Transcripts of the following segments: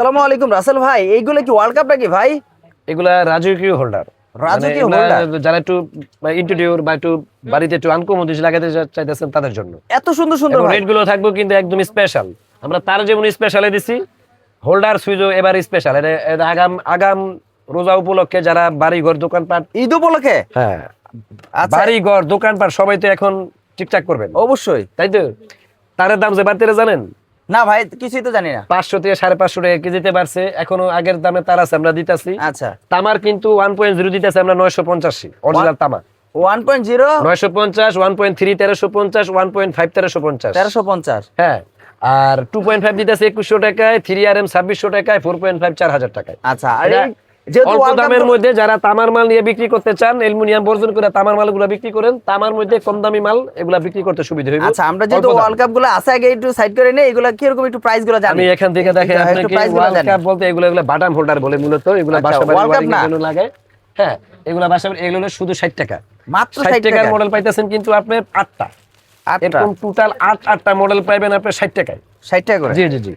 আসসালামু আলাইকুম রাসেল ভাই, এইগুলো কি ওয়ার্ল্ড কাপ নাকি ভাই? এগুলা রাজকীয় হোল্ডার। রাজকীয় হোল্ডার যারা একটু ইন্টেরিয়র বা একটু বাড়িতে একটু আনকমন জিনিস লাগাতে চাইতেছেন তাদের জন্য। এত সুন্দর সুন্দর ভাই। রেট গুলো থাকবে কিন্তু একদম স্পেশাল। আমরা তার যেমন স্পেশালে দিছি, হোল্ডার সুইচও এবার স্পেশাল। এটা আগাম আগাম রোজা উপলক্ষে যারা বাড়ি ঘর দোকানপাট, ঈদ উপলক্ষে। হ্যাঁ আচ্ছা, বাড়ি ঘর দোকানপাট সবাই তো এখন ঠিকঠাক করবেন, অবশ্যই। তাই তো? তারের দাম যে বাড়তে জানেন না ভাই, কিছুই তো জানি না। 500 থেকে 550 টাকা কেজিতে বাড়ছে। এখনো আগের দামে তার আছে, আমরা দিতেছি। আচ্ছা, তামার কিন্তু 1.0 দিতেছে আমরা 985 অরিজিনাল তামা। 1.0 950, 1.3 1350, 1.5 1350। 1350। হ্যাঁ, আর 2.5 দিতেছে 2100 টাকায়, 3RM 2600 টাকায়, 4.5 4000 টাকায়। আচ্ছা, আর এটা যেহেতু অল্প ওয়ার্ল্ড দামের কাপ, মধ্যে যারা তামার মাল নিয়ে বিক্রি করতে চান, অ্যালুমিনিয়াম বর্জন করে তামার মালগুলো বিক্রি করেন, তামার মধ্যে কম দামি মাল এগুলা বিক্রি করতে সুবিধা হবে। আচ্ছা, আমরা যেহেতু ওয়ার্ল্ড কাপ গুলো আছে আগে একটু সাইড করে নেই, এগুলা কি রকম একটু প্রাইস গুলো জানি। আমি এখান থেকে দেখে আপনাকে ওয়ার্ল্ড কাপ বলতে এগুলো বাটাম হোল্ডার বলে, মূলত এগুলো বাসা বাড়ি ওয়ারিং এর জন্য লাগে। হ্যাঁ, এগুলো বাসা বাড়ি, এগুলো শুধু 60 টাকা, মাত্র 60 টাকার মডেল পাইতেছেন। কিন্তু আপনি 8টা এরকম টোটাল 8টা মডেল পাবেন আপনি 60 টাকায়। 60 টাকা করে। জি জি জি।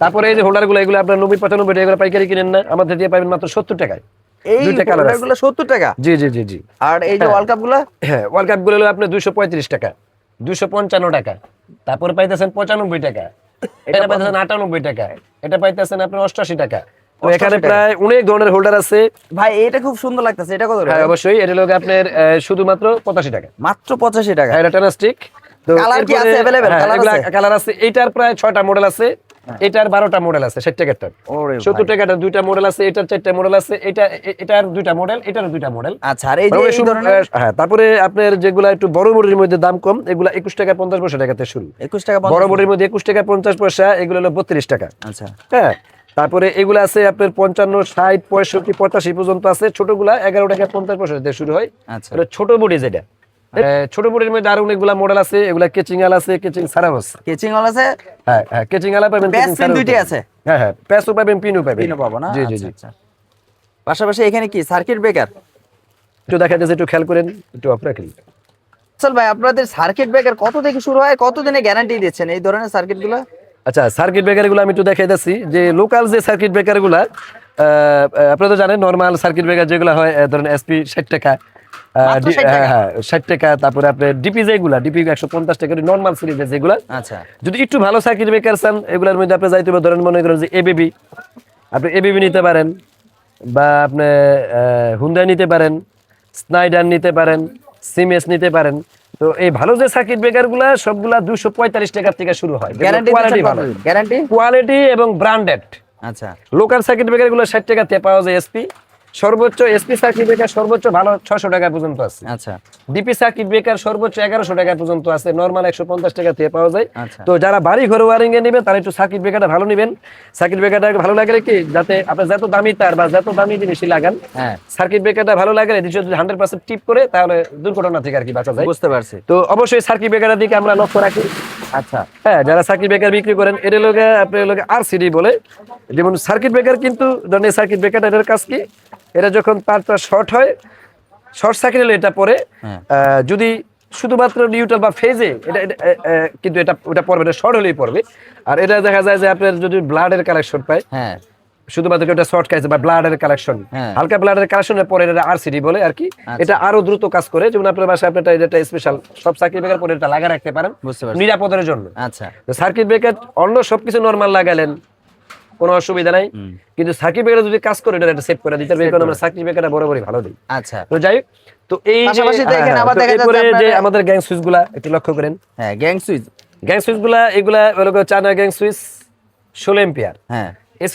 তারপরে এই যে হোল্ডার গুলো, এগুলো আপনার 90 95 টাকা, এগুলো পাইকারি কিনেন না, আমাদের দিয়ে পাবেন মাত্র 70 টাকায়। এই দুইটা কালার আছে। হোল্ডার গুলো 70 টাকা। জি জি জি জি। আর এই যে ওয়ার্ল্ড কাপ গুলো, হ্যাঁ, ওয়ার্ল্ড কাপ গুলো হলো আপনার 235 টাকা, 255 টাকা। তারপরে পাইতেছেন 95 টাকা, এটা পাইতেছেন 98 টাকা, এটা পাইতেছেন আপনার 88 টাকা। তো এখানে প্রায় অনেক ধরনের হোল্ডার আছে ভাই এটা খুব সুন্দর লাগতেছে। এটা কত? হ্যাঁ অবশ্যই, এটা লোক আপনার শুধুমাত্র 85 টাকা, মাত্র 85 টাকা। এটা টানাস্টিক। তো কালার কি আছে अवेलेबल? কালার আছে, কালার আছে। এটার প্রায় 6টা মডেল আছে, এটার 12টা মডেল আছে। 60 টাকারটা, 70 টাকাটার 2টা মডেল আছে, এটার 4টা মডেল আছে, এটার 2টা মডেল, এটার 2টা মডেল। আচ্ছা, আর এই যে এই ধরনের, হ্যাঁ, তারপরে আপনার যেগুলা একটু বড় বড়ির মধ্যে দাম কম, এগুলা 21 টাকা 50 পয়সা টাকাতে শুরু। 21 টাকা। বড় বড়ির মধ্যে 21 টাকা 50 পয়সা, এগুলো হলো 32 টাকা। আচ্ছা, হ্যাঁ, তারপরে এগুলা আছে আপনার 55 60 65 85 পর্যন্ত আছে। ছোটগুলা 11 টাকা 50 পয়সা থেকে শুরু হয়। আচ্ছা, এটা ছোট বডি যেটা। ছোট বডির মধ্যে আরো অনেকগুলা মডেল আছে। এগুলা কেচিং আল আছে, কেচিং ছাড়াও আছে। কেচিং হল আছে। হ্যাঁ হ্যাঁ, কেচিং আলা পাবেন, প্যাচ কেচিং পিন ছাড়াও দুইটাই পাবেন। আছে। হ্যাঁ হ্যাঁ, প্যাচও পাবেন, পিনও পাবেন। পিনও পাবো না। জি জি জি। আচ্ছা, পাশাপাশি এখানে কি সার্কিট ব্রেকার একটু দেখা যাচ্ছে, একটু খেয়াল করেন, একটু অফ রাখেন। আসল ভাই, আপনাদের সার্কিট ব্রেকার কত থেকে শুরু হয়, কত দিনে গ্যারান্টি দিচ্ছেন এই ধরনের সার্কিট গুলো? আচ্ছা, সার্কিট ব্রেকার গুলো আমি একটু দেখাই দিচ্ছি। যে লোকাল যে সার্কিট ব্রেকার গুলা, আপনারা তো জানেন, নরমাল সার্কিট ব্রেকার যেগুলো হয়, ধরেন এসপি 60 টাকা, মাত্র 60 টাকা? হ্যাঁ 60 টাকা। তারপরে আপনার ডিপি যেগুলা, ডিপি 150 টাকা নরমাল সিরিজের যেগুলা। আচ্ছা, যদি একটু ভালো সার্কিট ব্রেকার চান, এগুলোর মধ্যে আপনি যাইতে ধরেন, মনে করেন যে এবিবি, আপনি এবিবি নিতে পারেন, বা আপনি হুন্ডাই নিতে পারেন, স্নাইডার নিতে পারেন, সিমেন্স নিতে পারেন। তো এই ভালো যে সার্কিট ব্রেকার গুলা, সবগুলা 245 টাকা থেকে শুরু হয়। গ্যারান্টি কোয়ালিটি ভালো, গ্যারান্টি কোয়ালিটি এবং ব্র্যান্ডেড। আচ্ছা, লোকাল সার্কিট ব্রেকার গুলো 60 টাকাতে পাওয়া যায়। এসপি সর্বোচ্চ, এসপি সার্কিট ব্রেকার সর্বোচ্চ ভালো 600 টাকা পর্যন্ত আছে। আচ্ছা, ডিপি সার্কিট ব্রেকার সর্বোচ্চ 1100 টাকা পর্যন্ত আছে। নরমাল 150 টাকা থেকে পাওয়া যায়। আচ্ছা। তো যারা বাড়ি ঘরে ওয়ারিং এ নেবেন, তারা একটু সার্কিট ব্রেকারটা ভালো নেবেন। সার্কিট ব্রেকারটা ভালো লাগলে কি, যাতে আপনি যত দামি তার বা যত দামি জিনিসই লাগান, হ্যাঁ, সার্কিট ব্রেকারটা ভালো লাগলে যদি 100% টিপ করে, তাহলে দুর্ঘটনা থেকে আর কি বাঁচা যায়। বুঝতে পারছি। তো অবশ্যই সার্কিট ব্রেকারের দিকে আমরা লক্ষ্য রাখি। আচ্ছা, হ্যাঁ, যারা সার্কিট ব্রেকার বিক্রি করেন, এর লোকে আপনার লোকে আরসিডি বলে। যেমন সার্কিট ব্রেকার, কিন্তু ধরেন সার্কিট ব্রেকারটা এর কাজ কি, এটা যখন তারটা শর্ট হয়, শর্ট সার্কিট হলে এটা পরে, হ্যাঁ, যদি শুধুমাত্র নিউট্রাল বা ফেজে, এটা কিন্তু এটা ওটা পড়বে, এটা শর্ট হলেই পড়বে। আর এটা দেখা যায় যে আপনার যদি ব্লাডের কালেকশন পায়, হ্যাঁ, শুধুমাত্র এটা শর্ট খাইছে বা ব্লাডের কালেকশন, হ্যাঁ, হালকা ব্লাডের কালেকশনের পরে এটা আরসিডি বলে আর কি। এটা আরো দ্রুত কাজ করে। যেমন আপনার বাসায় আপনি এটা স্পেশাল সব সার্কিট ব্রেকার পরে এটা লাগা রাখতে পারেন বুঝতে পারছি। নিরাপদের জন্য। আচ্ছা, তো সার্কিট ব্রেকার অন্য সবকিছু নরমাল লাগালেন, কোনো অসুবিধা নাই। কিন্তু সার্কিট ব্রেকার যদি কাজ করে, এটা সেট করে দিতে হবে, কারণ আমরা সার্কিট ব্রেকারটা বরাবরই ভালো দিই। আচ্ছা। তো যাই হোক, তো এই যে পাশাপাশি তো এখানে আবার দেখা যাচ্ছে এরপরে যে আপনার- আমাদের গ্যাং সুইচ গুলা একটু লক্ষ্য করেন। হ্যাঁ, গ্যাং সুইচ। গ্যাং সুইচ গুলা, এগুলা হলো চায়না গ্যাং সুইচ, 16 এম্পিয়ার। হ্যাঁ, এই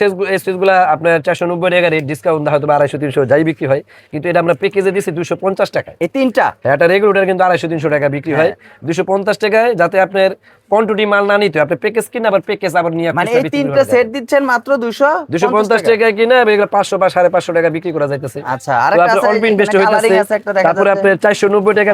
সুইচ গুলা আপনার 490 টাকা রেট, ডিসকাউন্ট হয়তো 250 300 যাই বিক্রি হয়, কিন্তু এটা আমরা প্যাকেজে দিচ্ছি 250 টাকায়। এই তিনটা এটা রেগুলেটর কিন্তু 250 300 টাকা বিক্রি হয়। 250 টাকায়, যাতে আপনার কোয়ান্টিটি মাল না নিতে, আপনি প্যাকেজ কিনে আবার প্যাকেজ আবার নিয়ে, মানে এই তিনটা সেট দিচ্ছেন মাত্র 250 টাকায় কিনে এগুলো 500 বা 550 টাকা বিক্রি করা যাইতেছে। আচ্ছা, আরেকটা আছে, অল্প ইনভেস্ট এখানে coloring আছে একটা দেখা তারপরে যাচ্ছে। আপনি 490 টাকা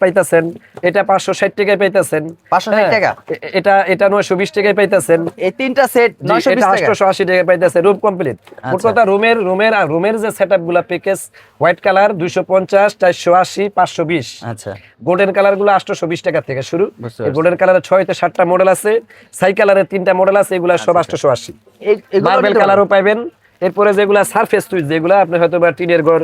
পাইতাছেন, এটা 560 টাকায় পাইতাছেন, 560 টাকা। এটা 920 টাকায় পাইতাছেন। এই তিনটা সেট 920 এটা টাকা। 880 টাকা পাইতেছে রুম কমপ্লিট। মোট কথা রুমের যে সেটআপ গুলা প্যাকেজ হোয়াইট কালার 250, 480, 520। আচ্ছা, গোল্ডেন কালার গুলো 820 টাকা থেকে শুরু। বুঝতে এই গোল্ডেন কালারের 6 থেকে 7টা মডেল আছে, সাই কালারের 3টা মডেল আছে, এগুলা সব 880। এগুলো মার্বেল নিতে কালারও পাবেন। এরপরে যেগুলা সারফেস সুইচ, যেগুলা আপনি হয়তো বা টিনের ঘর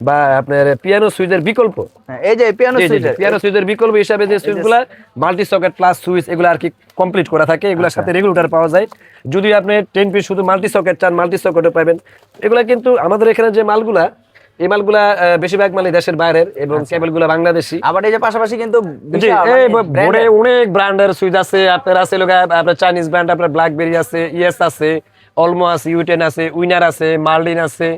বা আপনার পিয়ানো সুইচের বিকল্প, হ্যাঁ, এই যে পিয়ানো সুইচের পিয়ানো সুইচের বিকল্প হিসাবে যে সুইচগুলা মাল্টি সকেট প্লাস সুইচ, এগুলো আর কি কমপ্লিট করা থাকে। এগুলোর সাথে রেগুলেটর পাওয়া যায়। যদি আপনি 10 পিস শুধু মাল্টি সকেট চান, মাল্টি সকেটও পাবেন। এগুলা কিন্তু আমাদের এখানে যে মালগুলা, এই মালগুলা বেশিরভাগ মালই দেশের বাইরের এবং কেবলগুলা বাংলাদেশি। আবার এই যে পাশাপাশি কিন্তু জি, এই বোর্ডে অনেক ব্র্যান্ডের সুইচ আছে। আপনার আছে আপনার চাইনিজ ব্র্যান্ড, আপনার ব্ল্যাকবেরি আছে, ইএস আছে, অলমো আছে, ইউটেন আছে, উইনার আছে, মার্লিন আছে,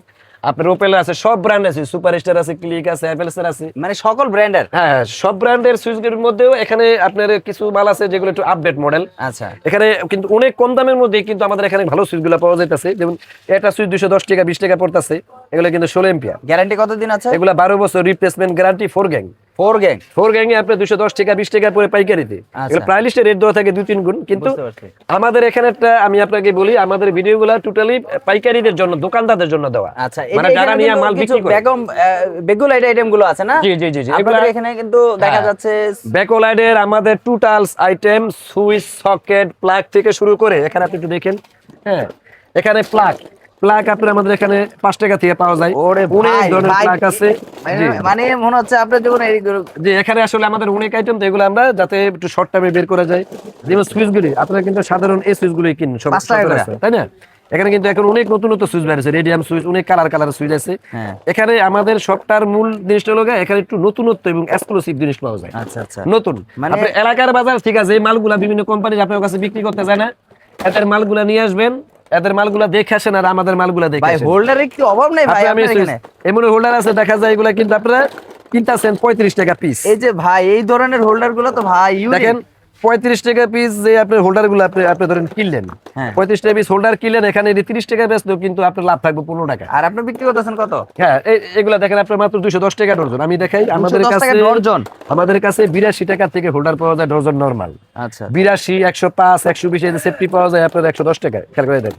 আপনার ওপেল আছে, সব ব্র্যান্ড আছে, সুপারস্টার আছে, ক্লিক আছে, অ্যাপেলসের আছে, মানে সকল ব্র্যান্ডের। হ্যাঁ সব ব্র্যান্ডের সুইচের মধ্যেও এখানে আপনার কিছু মাল আছে যেগুলো একটু আপডেট মডেল। আচ্ছা, এখানে কিন্তু অনেক কম দামের মধ্যে কিন্তু আমাদের এখানে ভালো সুইচগুলো পাওয়া যাইতেছে। যেমন এটা সুইচ 210 টাকা 20 টাকা পড়তেছে। এগুলো কিন্তু 16 এম্পিয়ার। গ্যারান্টি কতদিন আছে? এগুলা 12 বছর রিপ্লেসমেন্ট গ্যারান্টি, 4 গ্যাং। 4 গ্যাং এ আপনি 210 টাকা 20 টাকা পরে পাইকারিতে। এগুলো প্রায় লিস্টে রেট দেওয়া থাকে 2-3 গুণ। কিন্তু বুঝতে পারছি। আমাদের এখানে একটা আমি আপনাকে বলি, আমাদের ভিডিওগুলো টোটালি পাইকারিদের জন্য, দোকানদারদের জন্য দেওয়া। আচ্ছা, মানে যারা নিয়ে মাল বিক্রি করে। বেগুলাইট আইটেম গুলো আছে না? জি জি জি জি, আপনাদের এখানে কিন্তু দেখা যাচ্ছে ব্যাকলাইটের আমাদের totals item, switch, socket, plug থেকে শুরু করে এখানে আপনি একটু দেখেন। হ্যাঁ, এখানে প্লাগ আপনার আমাদের এখানে 5 টাকা থেকে পাওয়া যায়। ওরে অনেক ভাই, ধরনের ভাই, প্লাগ আছে। জি। মানে মনে হচ্ছে আপনার যখন যে এখানে আসলে আমাদের অনেক আইটেম, তো এগুলো আমরা যাতে একটু শর্ট টাইমে বের করা যায়। যেমন সুইচগুলি আপনারা কিন্তু সাধারণ এই সুইচগুলোই কিনুন, সব 5 টাকা করে, তাই না? এখানে কিন্তু এখন অনেক নতুন নতুন সুইচ বেরিয়েছে, রেডিয়াম সুইচ, অনেক কালার সুইচ আছে। হ্যাঁ। এখানে আমাদের সবটার মূল জিনিসটা হলো এখানে একটু নতুনত্ব এবং এক্সক্লুসিভ জিনিস পাওয়া যায়। আচ্ছা আচ্ছা, নতুন মানে আপনার এলাকার বাজার ঠিক আছে, এই মালগুলা বিভিন্ন কোম্পানি আপনার কাছে বিক্রি করতে যায় না, এদের মালগুলা নিয়ে আসবেন, এদের মালগুলা দেখে আসেন আর আমাদের মালগুলা দেখে ভাই আসেন। হোল্ডারের কি অভাব নেই ভাই আমি আপনার এখানে? এমন হোল্ডার আছে দেখা যায়, এগুলা কিন্তু আপনারা কিনতেছেন 35 টাকা পিস। এই যে ভাই এই ধরনের হোল্ডার গুলো তো ভাই দেখেন 35 টাকা পিস যে আপনার হোল্ডার গুলো আপনি ধরেন কিনলেন, হ্যাঁ। 35 টাকা পিস হোল্ডার কিনলেন, এখানে 30 টাকা বেচলেও কিন্তু আপনার লাভ থাকবে 15 টাকা। আর আপনি বিক্রি করতেছেন কত? হ্যাঁ, এগুলা দেখেন আপনার মাত্র 210 টাকা ডজন। আমি দেখাই, 210 টাকা ডজন। আমাদের কাছে 82 টাকা থেকে হোল্ডার পাওয়া যায় ডজন নরমাল। আচ্ছা, 82, 105, 120 এই সেফটি পাওয়া যায় আপনার 110 টাকা। খেয়াল করে দেন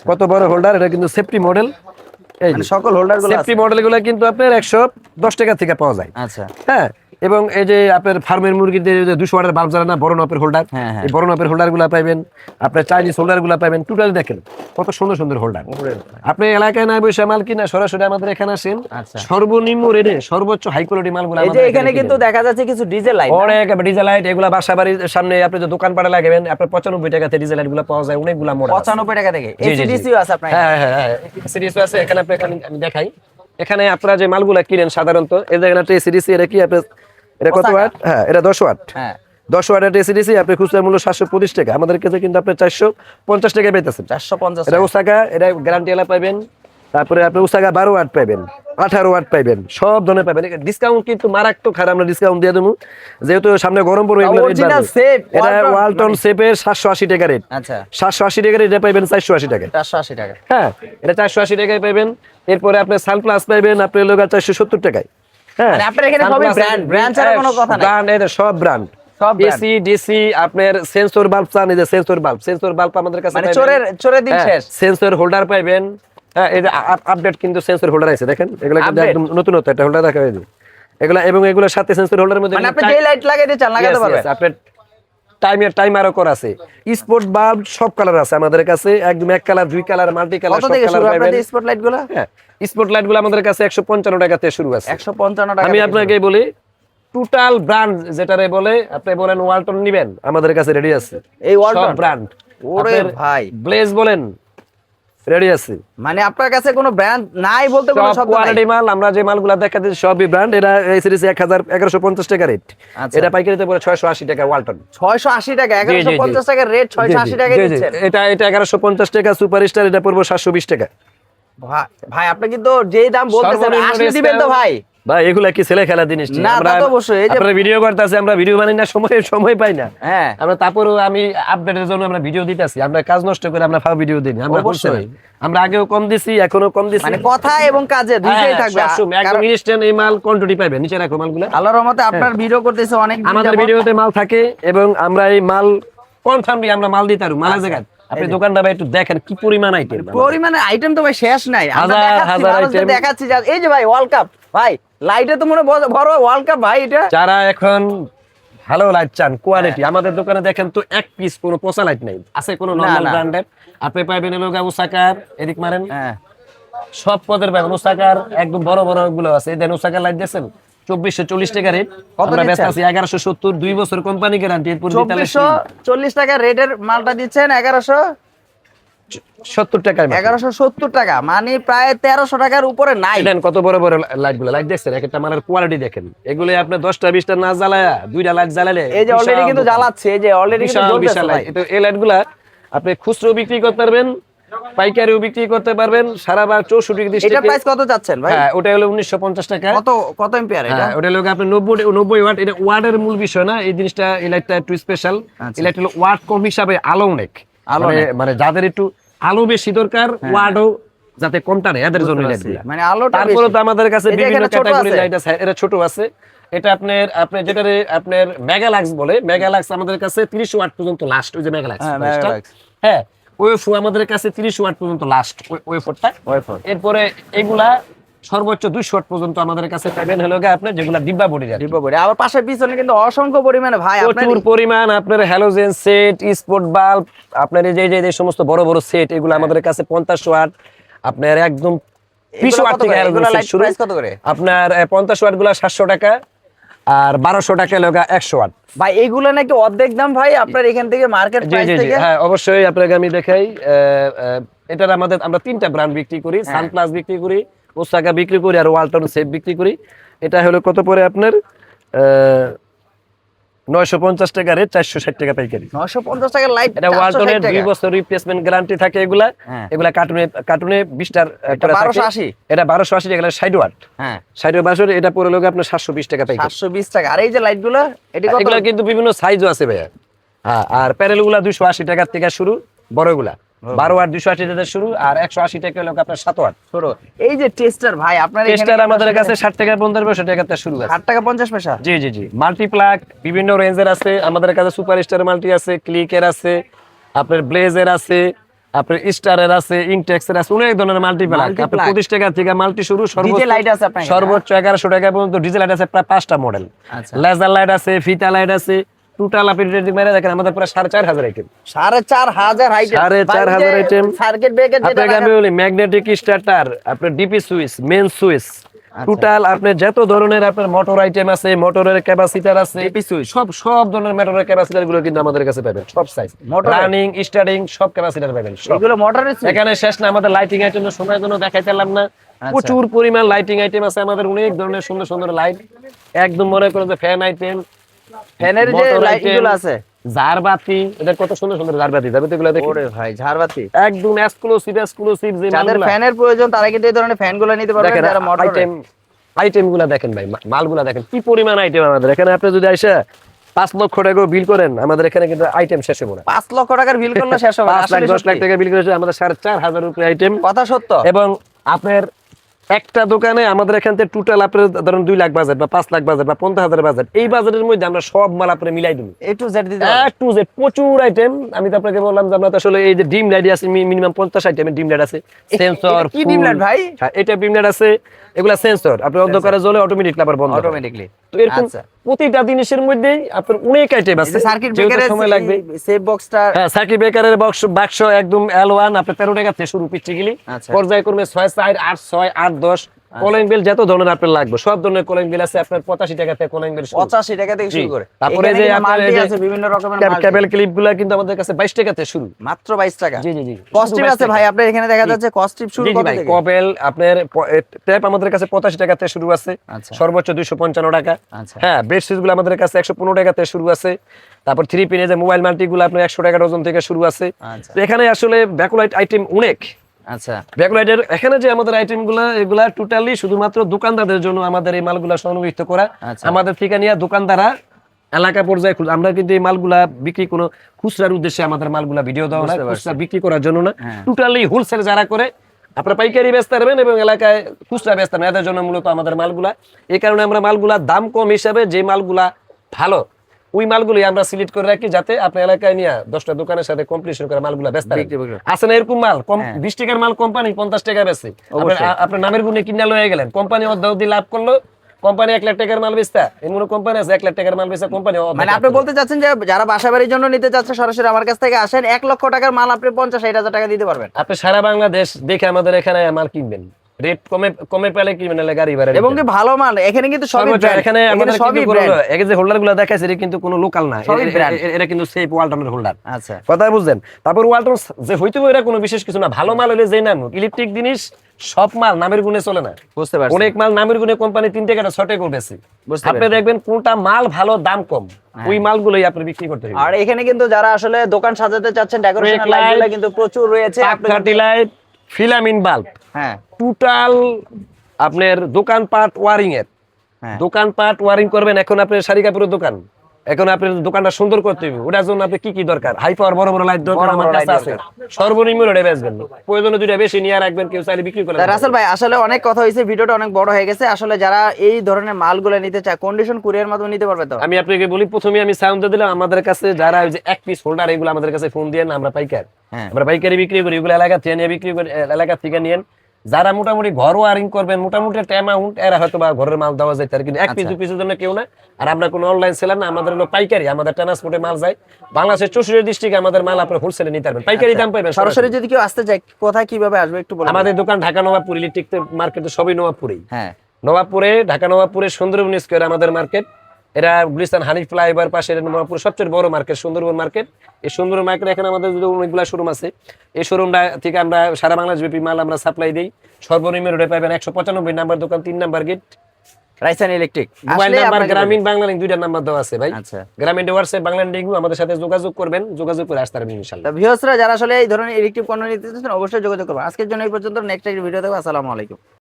কত বড় হোল্ডার, এটা কিন্তু সেফটি মডেল। এই মানে সকল হোল্ডার গুলো সেফটি মডেলগুলো কিন্তু আপনার 110 টাকা থেকে পাওয়া যায়। আচ্ছা, হ্যাঁ, এবং এই যে আপনার ফার্মের মুরগিদের 200 ওয়াটের বাল্ব জ্বালানো বড় মাপের হোল্ডার, হ্যাঁ, হ্যাঁ। এই বড় মাপের হোল্ডার গুলা পাবেন, আপনার চাইনিজ হোল্ডার গুলা পাবেন। টোটালি দেখেন কত সুন্দর সুন্দর হোল্ডার। আপনি এলাকায় না বসে মাল কিনা সরাসরি আমাদের এখানে আসেন, আচ্ছা। সর্বনিম্ন রেটে সর্বোচ্চ হাই কোয়ালিটি মালগুলো এই যে এখানে কিন্তু দেখা যাচ্ছে কিছু ডিজেল লাইট, অনেক ডিজেল লাইট, এগুলা বাসা বাড়ির সামনে আপনি যে দোকান পাড়ে লাগাবেন, আপনার 95 টাকাতে ডিজেল লাইট গুলো পাওয়া যায়, অনেকগুলা মডেল। 95 টাকা থেকে জি, জি, জি। এসিডিসিও আছে আপনার? হ্যাঁ হ্যাঁ হ্যাঁ, সিরিজ আছে এখানে। আপনি আমি দেখাই, এখানে আপনারা যে মালগুলা কিনেন সাধারণত, এই জায়গায় একটা এসিডিসি, এটা কি আপনার, এটা কত ওয়াট? হ্যাঁ, এটা 10 ওয়াট। হ্যাঁ, 10 ওয়াটের এসিডিসি আপনি খুচরা মূল্য 725 টাকা, আমাদের কাছে কিন্তু আপনি 450 টাকা পেতেছেন। 450 এটা ওসাকা, এটা গ্যারান্টি এলা পাবেন। তারপরে আপনি ওসাকা 12 ওয়াট পাবেন, 18 ওয়াট পাবেন, সব ধরনের পাবেন। ডিসকাউন্ট কিন্তু মারাত্মক হারে আমরা ডিসকাউন্ট দিয়ে দেবো, যেহেতু সামনে গরম পড়বে। অরিজিনাল সেফ এটা ওয়ালটন সেফের 780 টাকা রেট। আচ্ছা, 780 টাকা রেট পাবেন 480 টাকা। 480 টাকা। হ্যাঁ, এটা 480 টাকায় পাবেন। এরপরে আপনি সানপ্লাস পাবেন আপনার লোক 470 টাকায়। হ্যাঁ, মানে আপনার এখানে সবই ব্র্যান্ড ছাড়া কোনো কথা নাই। ব্র্যান্ড, এটা সব ব্র্যান্ড, সব এসি ডিসি। আপনার সেন্সর বাল্ব চান, এই যে সেন্সর বাল্ব আমাদের কাছে মানে পাবেন। চোরের দিন শেষ। সেন্সর হোল্ডার পাবেন। হ্যাঁ, এই যে আপডেট কিন্তু সেন্সর হোল্ডার আছে, দেখেন এগুলো কিন্তু একদম নতুনত্ব একটা হোল্ডার দেখা যায় এগুলা। এবং এগুলোর সাথে সেন্সর হোল্ডারের মধ্যে মানে আপনি যে লাইট লাগাইতে চান লাগাতে পারবেন। আপনার টাইমারও করা আছে, স্পট বাল্ব সব কালার আছে আমাদের কাছে, একদম এক কালার, দুই কালার, মাল্টি কালার, কত সব থেকে কালার শুরু পাবেন। আপনাদের স্পট লাইট গুলো? হ্যাঁ, স্পট লাইট গুলো আমাদের কাছে 155 টাকা থেকে শুরু আছে। 155 টাকা। আমি আপনাকে বলি টোটাল ব্র্যান্ড যেটারে বলে, আপনি বলেন ওয়ালটন নিবেন, আমাদের কাছে রেডি আছে এই ওয়ালটন সব ব্র্যান্ড। ওরে ভাই, ব্লেজ বলেন, রেডি আছে। মানে আপনার কাছে কোনো ব্র্যান্ড নাই বলতে কোনো সব শব্দ নাই। কোয়ালিটি মাল, আমরা যে মালগুলো দেখাচ্ছি সবই ব্র্যান্ড। এটা এই সিরিজ 1150 টাকা রেট। আচ্ছা। এটা পাইকারিতে পড়ে 680 টাকা ওয়ালটন। 680 টাকা, জি, জি, জি। 1150 টাকার রেট 680 টাকা জি, জি। দিচ্ছেন। এটা 1150 টাকা সুপারস্টার, এটা পড়বে 720 টাকা। ভাই আপনি কিন্তু যেই দাম বলতেছেন সর্বনিম্ন আসলে দিবেন তো ভাই? ভাই এগুলা কি ছেলে খেলা জিনিস? না, তা তো অবশ্যই। এই যে আমরা ভিডিও করতেছি, আমরা ভিডিও বানাই না, সময় পাই না। হ্যাঁ, আমরা তারপরেও আমি আপডেটের জন্য আমরা ভিডিও দিতেছি, আমরা কাজ নষ্ট করে আমরা ফাও ভিডিও দিই না। আমরা অবশ্যই। আমরা আগেও কম দিছি, এখনো কম দিছি। মানে কথা এবং কাজে দুইটাই থাকবে। একদম ইনস্ট্যান্ট এই মাল কোয়ান্টিটি পাবে, নিচে রাখো মালগুলো। আল্লাহর রহমতে আপনার ভিডিও করতেছে অনেক দিন আমাদের যাবত। ভিডিওতে মাল থাকে এবং আমরা এই মাল কনফার্মলি আমরা মাল দিই তার মালের জায়গায় আপনি দোকানটা ভাই একটু দেখেন কি পরিমাণ আইটেম, পরিমাণে আইটেম তো ভাই শেষ নাই। আমরা হাজার দেখাচ্ছি, হাজার মানুষদের item। দেখাচ্ছি যে এই যে ভাই ওয়ার্ল্ড কাপ ভাই, লাইটে তো মনে হয় বড় ওয়ার্ল্ড কাপ ভাই এটা। যারা এখন ভালো লাইট চান কোয়ালিটি, আমাদের দোকানে দেখেন তো এক পিস কোনো পচা লাইট নেই, আছে কোনো নরমাল না। ব্র্যান্ডের। আপনি পাইবেন এলো ওসাকার, এদিক মারেন হ্যাঁ সব পদের পাবেন ওসাকার, একদম বড় বড় গুলো আছে। এই দেন ওসাকার লাইট দেখছেন 2440 টাকা রেট, কত আমরা দিচ্ছেন? বেচা আছি 1170, 2 বছর কোম্পানি গ্যারান্টি। এরপর 2440 টাকা রেটের মালটা দিচ্ছেন 70 টাকায় মাত্র। 1170 টাকা, মানে প্রায় 1300 টাকার উপরে নাই। দেন কত বড় বড় লাইট গুলো, লাইট দেখছেন এক একটা মালের কোয়ালিটি দেখেন। এগুলো আপনি 10টা 20টা না জ্বালায়া 2টা লাইট জ্বালালে এই যে অলরেডি কিন্তু জ্বালাচ্ছে, এই যে অলরেডি কিন্তু বিশাল জ্বলতেছে বিশাল ভাই। লাইট। এটা এই লাইট গুলা আপনি খুচরো বিক্রি করতে পারবেন, পাইকারিও বিক্রি করতে পারবেন সারা বার 64 এটা ডিস্ট্রিক্টে। প্রাইস কত যাচ্ছেন ভাই? হ্যাঁ ওটা হলো 1950 টাকা। কত এম্পিয়ার এটা? হ্যাঁ ওটা হলো আপনি 90 ওয়াট। এটা ওয়াটের মূল বিষয় না, এই জিনিসটা এই লাইটটা একটু স্পেশাল। আচ্ছা। এই লাইট হলো ওয়াট কম হিসাবে আলো অনেক, আলো মানে অনেক। মানে যাদের একটু আলো বেশি দরকার, ওয়াটও যাতে কম টানে এদের জন্য বুঝতে লাইট পারছি। গুলা। মানে আলোটা তারপরে বেশি। তো আমাদের কাছে এই যে বিভিন্ন এখানে ছোট ক্যাটাগরি আছে। লাইট আছে। এটা ছোট আছে, এটা আপনার যেটারে আপনার মেগালাক্স বলে। মেগালাক্স আমাদের কাছে 30 ওয়াট পর্যন্ত লাস্ট। ওই যে মেগালাক্স, হ্যাঁ, মেগালাক্স। হ্যাঁ ওয়েফো আমাদের কাছে 30 ওয়াট পর্যন্ত লাস্ট ওয়েফোরটা। ওয়েফোর। এরপরে এগুলা সর্বোচ্চ 200 ওয়াট পর্যন্ত আমাদের কাছে পাবেন হলো আপনার, যেগুলা ডিব্বা বডি। দীপাবলি আবার পাশে পিছনে কিন্তু অসংখ্য পরিমাণে ভাই আপনার প্রচুর পরিমাণ আপনার হ্যালোজেন সেট, স্পট বাল্ব, আপনার এই যে সমস্ত বড় বড় সেট, এগুলো আমাদের কাছে 50 ওয়াট, আপনার একদম 20 ওয়াট থেকে হ্যালোজেন সেট শুরু। প্রাইস কত করে আপনার 50 ওয়াট গুলা 700 টাকা, আর 1200 টাকা লগা 100 ওয়াট। ভাই? এইগুলো নাকি অর্ধেক দাম ভাই আপনার এখান থেকে মার্কেট জি প্রাইস জি জি, থেকে? হ্যাঁ অবশ্যই আপনাকে আমি দেখাই। এটার আমরা 3টা ব্র্যান্ড বিক্রি করি, সানপ্লাস বিক্রি করি, ওসাকা বিক্রি করি, আর ওয়ালটন সেফ বিক্রি করি। এটা হলো কত পরে আপনার 950 টাকা রেট, 460 টাকা পাইকারি। 950 টাকার লাইট, এটা ওয়ালটনের 2 বছর রিপ্লেসমেন্ট গ্যারান্টি থাকে। এগুলা হ্যাঁ। এগুলা কার্টুনে 20টার এটা 1280 এটা 1280 টাকা, 60 ওয়াট। হ্যাঁ 60 ওয়াট 1200, এটা পড়ে লোক আপনার 720 টাকা পাইকারি। 720 টাকা। আর এই যে লাইটগুলো এটা কত? এগুলা কিন্তু বিভিন্ন সাইজও আছে ভাইয়া। হ্যাঁ, আর প্যানেল গুলা 280 টাকা থেকে শুরু, বড়গুলা 12 ওয়াট 280 টাকা থেকে শুরু, আর 180 টাকা লোক আপনার 7 ওয়াট। ছোট এই যে টেস্টার ভাই আপনার এখানে টেস্টার আমাদের কাছে 60 টাকা 50 টাকা থেকে শুরু আছে। 8 টাকা 50 পয়সা। জি জি জি, মাল্টিপ্লাক বিভিন্ন রেঞ্জের আছে আমাদের কাছে। সুপারস্টার মাল্টি আছে, ক্লিকের আছে, আপনার ব্লেজের আছে, আপনার স্টারের আছে, ইনটেক্সের আছে, অনেক ধরনের মাল্টিপ্লাক। আপনি Multiplug। 25 টাকা থেকে মাল্টি শুরু, ডিজে লাইট আছে আপনার এখানে? সর্বোচ্চ 1100 টাকা পর্যন্ত ডিজে লাইট আছে, প্রায় 5টা মডেল। আচ্ছা। লেজার লাইট আছে, ফিতা লাইট আছে, টোটাল আপনি রেটিং মেরে দেখেন আমাদের প্রায় 4500 item. 4500 item. 4500 item. Circuit breaker যেটা আপনাকে আমি বলি ম্যাগনেটিক স্টার্টার, আপনার ডিপি সুইচ, মেন সুইচ, আচ্ছা। টোটাল আপনার যত ধরনের আপনার মোটর আইটেম আছে, মোটরের ক্যাপাসিটর আছে, DP সুইচ। সব ধরনের মোটরের ক্যাপাসিটর গুলো কিন্তু আমাদের কাছে পাবেন, সব সাইজ, মোটরের? রানিং স্টার্টিং সব ক্যাপাসিটর পাবেন সব। এগুলো মোটরের সুইচ? এখানে শেষ না, আমাদের লাইটিং আইটেম সময়ের জন্য দেখাইতেলাম না। আচ্ছা। প্রচুর পরিমাণ লাইটিং আইটেম আছে আমাদের, অনেক ধরনের সুন্দর সুন্দর লাইট। একদম মনে করেন যে ফ্যান আইটেম, ফ্যানের যে লাইটগুলো আছে, ঝাড়বাতি, এটা কত সুন্দর সুন্দর ঝাড়বাতি গুলো দেখুন। ওরে ভাই ঝাড়বাতি। একদম এক্সক্লুসিভ যে যাদের মালগুলা। ফ্যানের প্রয়োজন তারা কিন্তু এই ধরনের ফ্যানগুলো নিতে পারবেন দেখেন যারা মোটর। আইটেম গুলা দেখেন ভাই, মালগুলা দেখেন কি পরিমাণ আইটেম আমাদের এখানে। আপনি যদি আইসা 5 লক্ষ টাকা বিল করেন, আমাদের এখানে কিন্তু আইটেম শেষ হবে না। 5 লক্ষ টাকার বিল করলে শেষ হবে না। 5 লাখ 10 লাখ টাকা বিল করেছে আমাদের 4500 উপরে আইটেম। কথা সত্য। এবং আপনার একটা দোকানে আমাদের এখান থেকে টোটাল আপনার ধরুন 2 লাখ বাজেট বা 5 লাখ বাজেট বা 50,000 বাজেট, এই বাজেটের মধ্যে আমরা সব মাল আপনি মিলাই দিই। A to Z দিতে পারবেন। A to Z প্রচুর আইটেম। আমি তো আপনাকে বললাম যে আমরা তো আসলে এই যে ডিম লাইট আছে মিনিমাম 50 আইটেমের ডিম লাইট আছে, সেন্সর। কি ডিম লাইট ভাই? হ্যাঁ, এটা ডিম লাইট আছে, এগুলা সেন্সর। আপনি অন্ধকারে জ্বলে অটোমেটিকলি আবার বন্ধ হয়। অটোমেটিকলি। তো এরকম আচ্ছা। প্রতিটা জিনিসের মধ্যেই আপনার অনেক আইটেম আছে। সার্কিট যেহেতু ব্রেকারের সময় লাগবে। সেভ বক্সটা। হ্যাঁ, সার্কিট ব্রেকারের বাক্স একদম L1 আপনার 13 টাকা থেকে শুরু পিচ্ছিগুলি। আচ্ছা। পর্যায়ক্রমে 6 4 8 6 8 10 কলিং বেল যত ধরনের আপনার লাগবে সব ধরনের কলিং বেল আছে। আপনার 85 টাকা থেকে কলিং বেল শুরু। 85 টাকা থেকে শুরু করে। তারপরে এখানে যে কিন্তু আপনার মাল্টি এই যে আছে, বিভিন্ন রকমের মাল্টি। কেবল ক্লিপ গুলা কিন্তু আমাদের কাছে 22 টাকা থেকে শুরু। মাত্র 22 টাকা। জি জি জি। কস্টিপ আছে ভাই আপনার এখানে দেখা যাচ্ছে, কস্টিপ শুরু জি জি কত ভাই, থেকে? কবেল আপনার ট্যাপ আমাদের কাছে 85 টাকা থেকে শুরু আছে, আচ্ছা। সর্বোচ্চ 255 টাকা। আচ্ছা। হ্যাঁ, বেডশিট গুলো আমাদের কাছে 115 টাকা থেকে শুরু আছে। তারপর 3 পিনে যে মোবাইল মাল্টি গুলো আপনার 100 টাকা ডজন থেকে শুরু আছে। আচ্ছা। তো এখানে আসলে ব্যাকলাইট আইটেম অনেক। আচ্ছা। ব্যাকলাইটের এখানে যে আমাদের আইটেম গুলা, এগুলা টোটালি শুধুমাত্র দোকানদারদের জন্য আমাদের এই মালগুলা সংরক্ষিত করা। আচ্ছা। আমাদের থেকে নিয়ে দোকানদাররা এলাকা পর্যায়ে আমরা কিন্তু এই মালগুলা বিক্রি কোনো খুচরার উদ্দেশ্যে আমাদের মালগুলা ভিডিও দেওয়া না, বুঝতে পারছি। খুচরা বিক্রি করার জন্য না। হ্যাঁ। টোটালি হোলসেল যারা করে আপনারা পাইকারি বেচতে পারবেন এবং এলাকায় খুচরা বেচতে পারবেন, এদের জন্য মূলত আমাদের মালগুলা। এই কারণে আমরা মালগুলা দাম কম হিসাবে যে মালগুলা ভালো ওই মালগুলি আমরা সিলেক্ট করে রাখি যাতে আপনার এলাকায় নিয়ে 10টা দোকানের সাথে কম্পিটিশন করে মালগুলো বেচতে বিক্রি বিক্রি। আছে না এরকম মাল কম হ্যাঁ। 20 টাকার মাল কোম্পানি 50 টাকা বেচে অবশ্যই। আপনার নামের গুণে কিনা লয়ে গেলেন কোম্পানি অর্ধেক লাভ করলো কোম্পানি 1 লাখ টাকার মাল বেচতা এমন কোম্পানি আছে 1 লাখ টাকার মাল বেচা কোম্পানি মানে আপনি বলতে চাচ্ছেন যে যারা বাসাবাড়ির জন্য নিতে চাচ্ছে সরাসরি আমার কাছ থেকে আসেন 1 লক্ষ টাকার মাল আপনি 50-60 হাজার টাকা দিতে পারবেন আপনি সারা বাংলাদেশ দেখে আমাদের এখানে মাল কিনবেন রেট কমে কমে পেলে কিনবেন নাহলে গাড়ি ভাড়া এবং কি ভালো মাল এখানে কিন্তু সবই সর্বোচ্চ brand, এখানে আমাদের সবই কিন্তু কোনো brand। এই যে হোল্ডারগুলো দেখাইছে এটা কিন্তু কোনো লোকাল না সবই brand। এটা কিন্তু সেফ ওয়ালটনের হোল্ডার আচ্ছা কথা বুঝছেন তারপর ওয়ালটন যে হইতে পারে এরা কোনো বিশেষ কিছু না ভালো মাল হলে যেই নাম ইলেকট্রিক জিনিস সব মাল নামের গুণে চলে না বুঝতে পারছি অনেক মাল নামের গুণে কোম্পানি 3 টাকাটা 6 টাকা করতেছে বুঝতে আপনি পেরেছি। দেখবেন কোনটা মাল ভালো দাম কম ওই মালগুলোই আপনি বিক্রি করতে হবে আর এখানে কিন্তু যারা আসলে দোকান সাজাতে চাচ্ছেন ডেকোরেশন Brake লাইটগুলো light, কিন্তু প্রচুর রয়েছে আপনি 30 লাইট ফিলামিন বাল্ব হ্যাঁ টোটাল আপনার দোকানপাট ওয়ারিং এর হ্যাঁ দোকানপাট ওয়ারিং করবেন এখন আপনার শাড়ি কাপড়ের দোকান এখন আপনার দোকানটা সুন্দর করতে হবে ওটার জন্য আপনি কি কি দরকার হাই পাওয়ার বড় বড় লাইট দরকার বড় আমার বড় কাছে light আছে সর্বনিম্ন রেটে বেচবেন প্রয়োজনে দুইটা বেশি নিয়ে রাখবেন কেউ চাইলে বিক্রি করে তা রাসেল ভাই আসলে অনেক কথা হয়েছে ভিডিওটা অনেক বড় হয়ে গেছে আসলে যারা এই ধরনের মালগুলো নিতে চায় কন্ডিশন কুরিয়ার মাধ্যমে নিতে পারবে তো আমি আপনাকে বলি প্রথমে আমি সাউন্ড দিলাম আমাদের কাছে যারা ওই যে এক পিস হোল্ডার এগুলো আমাদের কাছে ফোন দিয়ে আমরা পাইকার হ্যাঁ আমরা পাইকারি বিক্রি করি এগুলো এলাকা থেকে নিয়ে বিক্রি করি এলাকা থেকে নিয়েন যারা মোটামুটি ঘর ওয়ারিং করবেন মোটামুটি একটা অ্যামাউন্ট এরা হয়তো বা ঘরের মাল দেওয়া যায় তার কিন্তু এক পিস আচ্ছা। দু পিসের জন্য কেউ না আর আমরা কোনো অনলাইন সেলার না আমাদের হলো পাইকারি আমাদের ট্রান্সপোর্টে মাল যায় বাংলাদেশের 64 ডিস্ট্রিক্টে আমাদের মাল আপনারা হোলসেলে নিতে পারবেন পাইকারি দাম পাইবেন সরাসরি যদি কেউ আসতে চায় কোথায় কিভাবে আসবে একটু বলুন আমাদের দোকান ঢাকা নবাবপুর ইলেকট্রিক মার্কেটে সবই নবাবপুরেই হ্যাঁ নবাবপুরে ঢাকা নবাবপুরে সুন্দরবন স্কোয়ার আমাদের মার্কেট এরা গুলিস্তান হানিফ ফ্লাইওভার পাশে এটা নবাবপুরের সবচেয়ে বড় মার্কেট সুন্দরবন মার্কেট এই সুন্দরবন মার্কেট এখানে আমাদের যদি অনেকগুলো শোরুম আছে এই শোরুমটা থেকে আমরা সারা বাংলাদেশ ব্যাপী মাল আমরা সাপ্লাই দিই সর্বনিম্ন রেটে পাবেন 195 নাম্বার দোকান 3 নাম্বার গেট রাইসান electric mobile number Grameen Banglalink দুইটা নাম্বার দেওয়া আছে ভাই আচ্ছা গ্রামীণ হোয়াটসঅ্যাপ বাংলালিংক আমাদের সাথে যোগাযোগ করবেন যোগাযোগ করে আসতে পারবেন ইনশাআল্লাহ তা ভিউয়ার্সরা যারা আসলে এই ধরনের ইলেকট্রিক পণ্য নিতে চাচ্ছেন অবশ্যই যোগাযোগ করবেন আজকের জন্য এই পর্যন্ত নেক্সট একটা ভিডিও দেখবো আসসালামু আলাইকুম